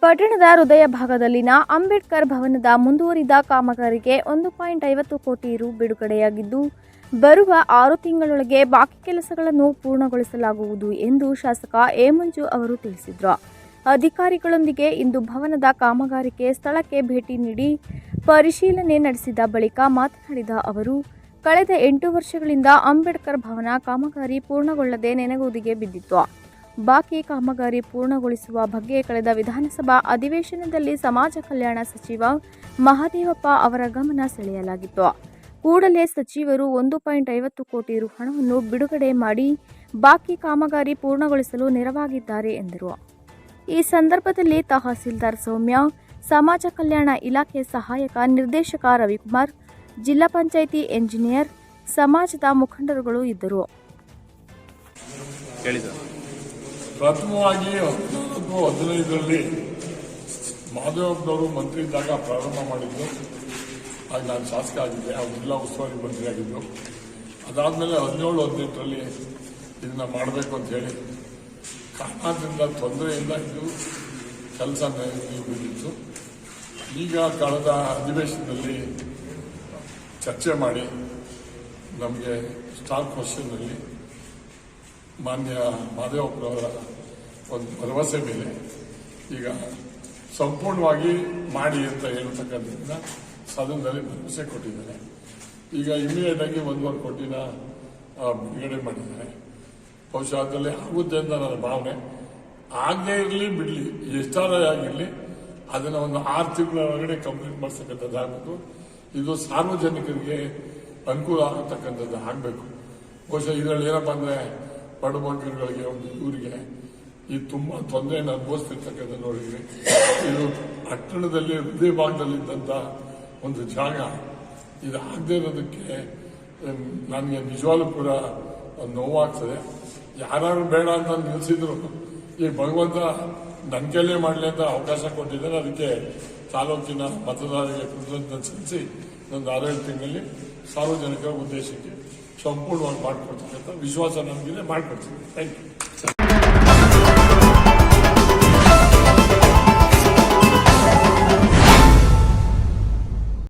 ಪಟ್ಟಣದ ಹೃದಯ ಭಾಗದಲ್ಲಿನ ಅಂಬೇಡ್ಕರ್ ಭವನದ ಮುಂದುವರಿದ ಕಾಮಗಾರಿಗೆ 1.50 ಕೋಟಿ ರು ಬಿಡುಗಡೆಯಾಗಿದ್ದು, ಬರುವ 6 ತಿಂಗಳೊಳಗೆ ಬಾಕಿ ಕೆಲಸಗಳನ್ನು ಪೂರ್ಣಗೊಳಿಸಲಾಗುವುದು ಎಂದು ಶಾಸಕ ಎ ಮಂಜು ಅವರು ತಿಳಿಸಿದರು. ಅಧಿಕಾರಿಗಳೊಂದಿಗೆ ಇಂದು ಭವನದ ಕಾಮಗಾರಿಗೆ ಸ್ಥಳಕ್ಕೆ ಭೇಟಿ ನೀಡಿ ಪರಿಶೀಲನೆ ನಡೆಸಿದ ಬಳಿಕ ಮಾತನಾಡಿದ ಅವರು, ಕಳೆದ 8 ವರ್ಷಗಳಿಂದ ಅಂಬೇಡ್ಕರ್ ಭವನ ಕಾಮಗಾರಿ ಪೂರ್ಣಗೊಳ್ಳದೆ ನೆನೆಗುದಿಗೆ ಬಿದ್ದಿತ್ತು. ಬಾಕಿ ಕಾಮಗಾರಿ ಪೂರ್ಣಗೊಳಿಸುವ ಬಗ್ಗೆ ಕಳೆದ ವಿಧಾನಸಭಾ ಅಧಿವೇಶನದಲ್ಲಿ ಸಮಾಜ ಕಲ್ಯಾಣ ಸಚಿವ ಮಹದೇವಪ್ಪ ಅವರ ಗಮನ ಸೆಳೆಯಲಾಗಿತ್ತು. ಕೂಡಲೇ ಸಚಿವರು 1.50 ಕೋಟಿ ರು ಹಣವನ್ನು ಬಿಡುಗಡೆ ಮಾಡಿ ಬಾಕಿ ಕಾಮಗಾರಿ ಪೂರ್ಣಗೊಳಿಸಲು ನೆರವಾಗಿದ್ದಾರೆ ಎಂದರು. ಈ ಸಂದರ್ಭದಲ್ಲಿ ತಹಸೀಲ್ದಾರ್ ಸೌಮ್ಯ, ಸಮಾಜ ಕಲ್ಯಾಣ ಇಲಾಖೆ ಸಹಾಯಕ ನಿರ್ದೇಶಕ ರವಿಕುಮಾರ್, ಜಿಲ್ಲಾ ಪಂಚಾಯಿತಿ ಎಂಜಿನಿಯರ್, ಸಮಾಜದ ಮುಖಂಡರುಗಳು ಇದ್ದರು. ಪ್ರಥಮವಾಗಿ 14-15ರಲ್ಲಿ ಮಹದೇವಪ್ಪನವರು ಮಂತ್ರಿ ಇದ್ದಾಗ ಪ್ರಾರಂಭ ಮಾಡಿದ್ದು. ಆಗ ನಾನು ಶಾಸಕ ಆಗಿದ್ದೆ, ಅವ್ರು ಜಿಲ್ಲಾ ಉಸ್ತುವಾರಿ ಮಂತ್ರಿ ಆಗಿದ್ದು. ಅದಾದಮೇಲೆ 17-18ರಲ್ಲಿ ಇದನ್ನ ಮಾಡಬೇಕು ಅಂತ ಹೇಳಿ ಕಾರಣದಿಂದ ತೊಂದರೆಯಿಂದ ಇದು ಕೆಲಸ ಬಿದ್ದಿತ್ತು. ಈಗ ಕಳೆದ ಅಧಿವೇಶನದಲ್ಲಿ ಚರ್ಚೆ ಮಾಡಿ ನಮಗೆ ಸ್ಟಾರ್ ಕ್ವಶನ್ನಲ್ಲಿ ಮಾನ್ಯ ಮಹದೇವಪ್ಪನವರ ಒಂದು ಭರವಸೆ ಮೇಲೆ ಈಗ ಸಂಪೂರ್ಣವಾಗಿ ಮಾಡಿ ಅಂತ ಹೇಳ್ತಕ್ಕಂಥದ್ದನ್ನ ಸದನದಲ್ಲಿ ಭರವಸೆ ಕೊಟ್ಟಿದ್ದಾರೆ. ಈಗ ಇಮಿಡಿಯೇಟ್ ಆಗಿ 1.25 ಕೋಟಿನ ಬಿಡುಗಡೆ ಮಾಡಿದ್ದಾರೆ. ಬಹುಶಃ ಅದರಲ್ಲಿ ಆಗುತ್ತೆ ಅಂತ ನನ್ನ ಭಾವನೆ. ಆಗದೇ ಇರಲಿ ಬಿಡಲಿ, ಎಷ್ಟಾರ ಆಗಿರಲಿ ಅದನ್ನು ಒಂದು 6 ತಿಂಗಳ ಒಳಗಡೆ ಕಂಪ್ಲೀಟ್ ಮಾಡಿಸ್ತಕ್ಕಂಥದ್ದಾಗಬೇಕು. ಇದು ಸಾರ್ವಜನಿಕರಿಗೆ ಅನುಕೂಲ ಆಗತಕ್ಕಂಥದ್ದು ಆಗಬೇಕು. ಬಹುಶಃ ಇದರಲ್ಲಿ ಏನಪ್ಪ ಅಂದರೆ ಬಡಬಗ್ಗರುಗಳಿಗೆ ಒಂದು ಇವರಿಗೆ ಈ ತುಂಬ ತೊಂದರೆಯನ್ನು ಅನುಭವಿಸ್ತಿರ್ತಕ್ಕಂಥ ನೋಡಿದ್ರೆ ಇದು ಪಟ್ಟಣದಲ್ಲಿ ಹೃದಯ ಭಾಗದಲ್ಲಿದ್ದಂಥ ಒಂದು ಜಾಗ. ಇದು ಆಗದೇ ಇರೋದಕ್ಕೆ ನನಗೆ ನಿಜವಾಗ್ಲೂ ಕೂಡ ನೋವಾಗ್ತದೆ. ಯಾರು ಬೇಡ ಅಂತ ನಿಲ್ಲಿಸಿದ್ರು ಈ ಭಗವಂತ ನನ್ನ ಕೈಲೇ ಮಾಡಲಿ ಅಂತ ಅವಕಾಶ ಕೊಟ್ಟಿದ್ದಾರೆ. ಅದಕ್ಕೆ ತಾಲೂಕಿನ ಮತದಾರರಿಗೆ ಕೃತಜ್ಞತೆ ಸಲ್ಲಿಸಿ ಒಂದು 6-7 ತಿಂಗಳಲ್ಲಿ ಸಾರ್ವಜನಿಕರ ಉದ್ದೇಶಕ್ಕೆ ಸಂಪೂರ್ಣವಾಗಿ ಮಾಡಿಕೊಡ್ತಕ್ಕಂಥ ವಿಶ್ವಾಸ ನಮಗಿದೆ. ಮಾಡಿಕೊಡ್ತೀವಿ. Thank you.